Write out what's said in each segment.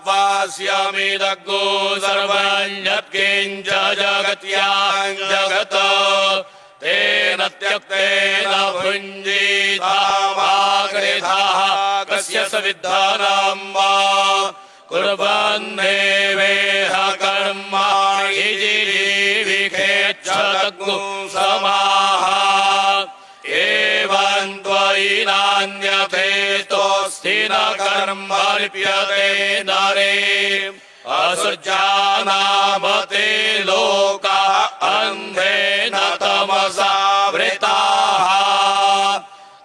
वास्यमिदग्गो सर्वं यत्किञ्च जगत्यां जगत् तेन त्यक्तेन भुञ्जीतामाग्रेधाः कस्य सविद्धानां वा कुर्वन्नेवेह कर्माणि जीविखेच्छदग्गो समाः एवं त्वयि नान्यथेस्तोऽस्ति न कर्म लिप्यते नरे असृजानामते लोकाः अन्धेन तमसा वृताः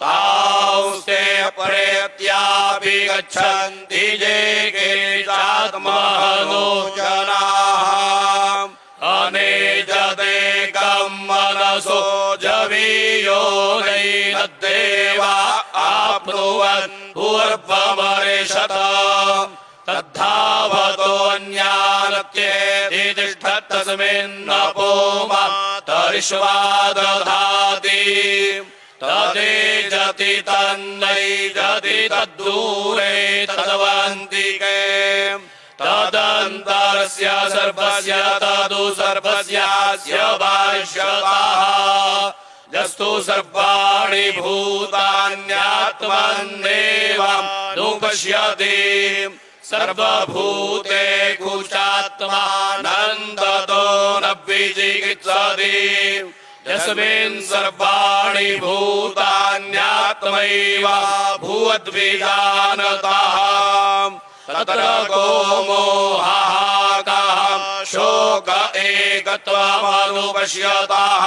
तांस्ते प्रेत्यापि गच्छन्ति ये केचिदात्मनो जनाः अनेजदेकं मनसो जवीयो नैनद्देवा आप्नुवन् पूर्वमरिषत तद्धावतोऽन्यानत्येति तिष्ठत् तस्मिन्नपो मातरिष्वा दधाति तदेजति तन्नैजति तद्दूरे तदवन्तिके तदन्तरस्य सर्वस्य तदु सर्वस्यास्य भाष्यतः यस्तु सर्वाणि भूतान्यात्मन्नेव नुपश्यति सर्वभूतेषु चात्मानन्ततो न विजिगीषति यस्मिन् सर्वाणि भूतान्यात्मैव भूद्विजानतः तत्र को मोहः शोक एकत्वमनुपश्यतः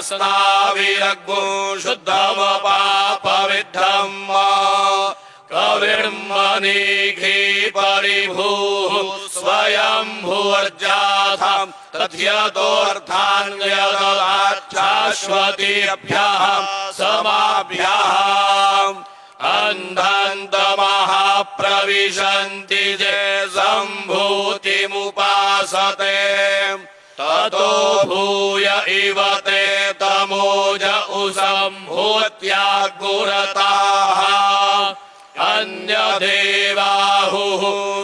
सपर्जगाच्छुक्रमकायमप्रणमस्नाविरग्गो शुद्धम पापविद्धम् कविर्मणिघी परिभूः स्वयं भूर्जाथं तथ्यतोऽर्थान्यदशाश्वतीभ्यः समाभ्यः अन्धन्तमः प्रविशन्ति ये सम्भूतिमुपासते ततो भूय इव ते तमोज सम्भूत्यागुरताः अन्यदेवाहुः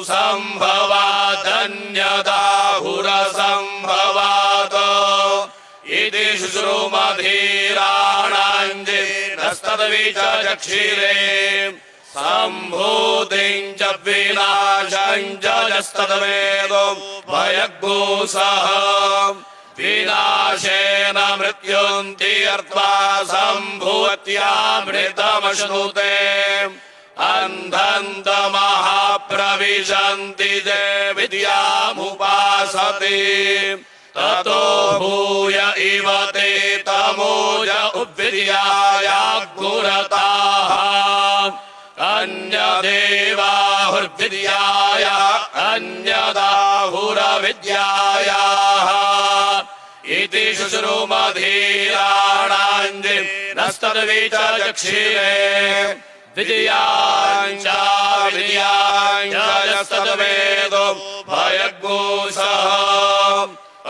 सम्भवादन्यदाहुरसम्भवात् इति शुश्रुमधीराणाञ्जिनस्तद्विचक्षिरे सम्भूतिं च विनाशं च यस्तद्वेदो भयग्गोसः विनाशेन मृत्युन्ति अर्थवा सम्भूत्यामृतमश्नुते अन्धन्तमः प्रविशन्ति ये विद्यामुपासते ततो भूय इव ते तमोज उद्विद्यायागुरताः अन्यदेवाहुर्विद्याय अन्यदाहुरविद्यायाः इति शुश्रुमधीराणाञ्जिनस्तद्विचक्षिरे विद्याञ्च यस्तद्वेदो भयग्गोसः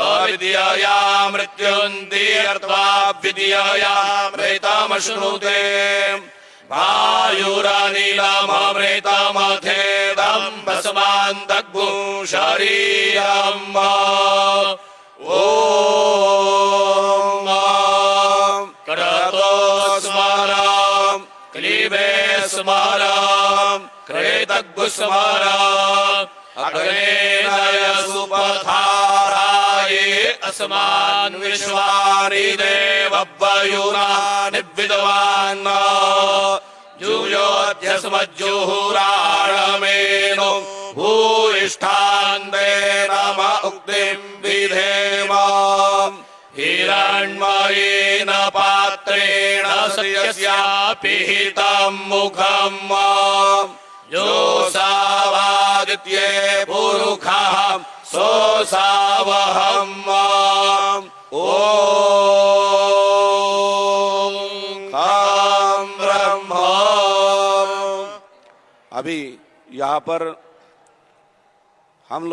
अविद्यया मृत्युन्ति अर्थवा विद्यया मृतमश्नुते वायुरनिलममृतमथेदं भस्मान्तग्गो शरीरम् ॐ क्रतो स्मरं क्लीबे स्मरं क्रेतग्गु स्मरं अग्नेय सुपथाराये अस्मान् विश्वानि देवव्यूनानि विद्वान् जूयोऽध्यस्मज्जुहुराणमेनो भूयिष्ठान्ते नम उक्तिं विधेम हिरण्मयेन पात्रेण सत्यस्यापिहितं मुखम् योऽसावादित्ये पुरुखः सोऽसावहम् ॐ ब्रह्म। अभी यहाँ पर हम लोग